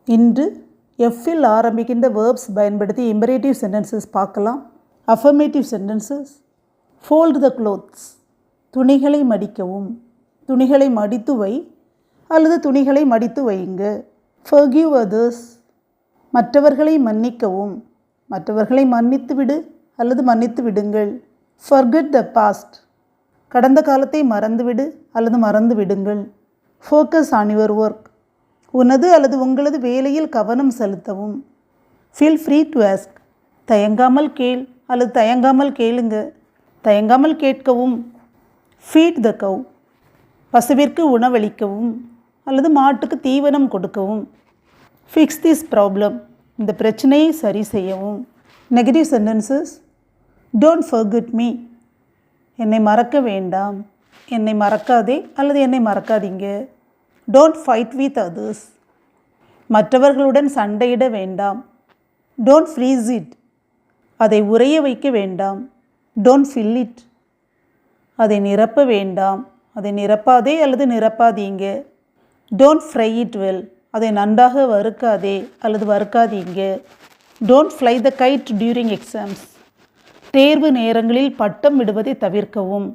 இன்று எஃப்பில் ஆரம்பிக்கின்ற வேர்ப்ஸ் பயன்படுத்தி இம்பரேட்டிவ் சென்டென்சஸ் பார்க்கலாம். Affirmative sentences. ஃபோல்ட் த க்ளோத்ஸ், துணிகளை மடிக்கவும், துணிகளை மடித்து வை அல்லது துணிகளை மடித்து வையுங்க. ஃபர்கிவ் அதர்ஸ், மற்றவர்களை மன்னிக்கவும், மற்றவர்களை மன்னித்து விடு அல்லது மன்னித்து விடுங்கள். ஃபர்கெட் த பாஸ்ட், கடந்த காலத்தை மறந்துவிடு அல்லது மறந்து விடுங்கள். ஃபோக்கஸ் ஆன் யுவர் ஒர்க், உனது அல்லது உங்களது வேலையில் கவனம் செலுத்தவும். ஃபீல் ஃப்ரீ டு ஆஸ்க், தயங்காமல் கேள் அல்லது தயங்காமல் கேளுங்க, தயங்காமல் கேட்கவும். ஃபீட் த கவ், பசுவிற்கு உணவளிக்கவும் அல்லது மாட்டுக்கு தீவனம் கொடுக்கவும். ஃபிக்ஸ் திஸ் ப்ராப்ளம், இந்த பிரச்சனையை சரி செய்யவும். Negative sentences. Don't forget me, என்னை மறக்க வேண்டாம், என்னை மறக்காதே அல்லது என்னை மறக்காதீங்க. டோன்ட் ஃபைட் வித் அதர்ஸ், மற்றவர்களுடன் சண்டையிட வேண்டாம். டோன்ட் ஃப்ரீஸ் இட், அதை உறைய வைக்க வேண்டாம். டோன்ட் ஃபில் இட், அதை நிரப்ப வேண்டாம், அதை நிரப்பாதே அல்லது நிரப்பாதீங்க. டோன்ட் ஃப்ரை இட் வெல், அதை நன்றாக வறுக்காதே அல்லது வறுக்காதீங்க. Don't fly the kite during exams, தேர்வு நேரங்களில் பட்டம் விடுவதை தவிர்க்கவும்.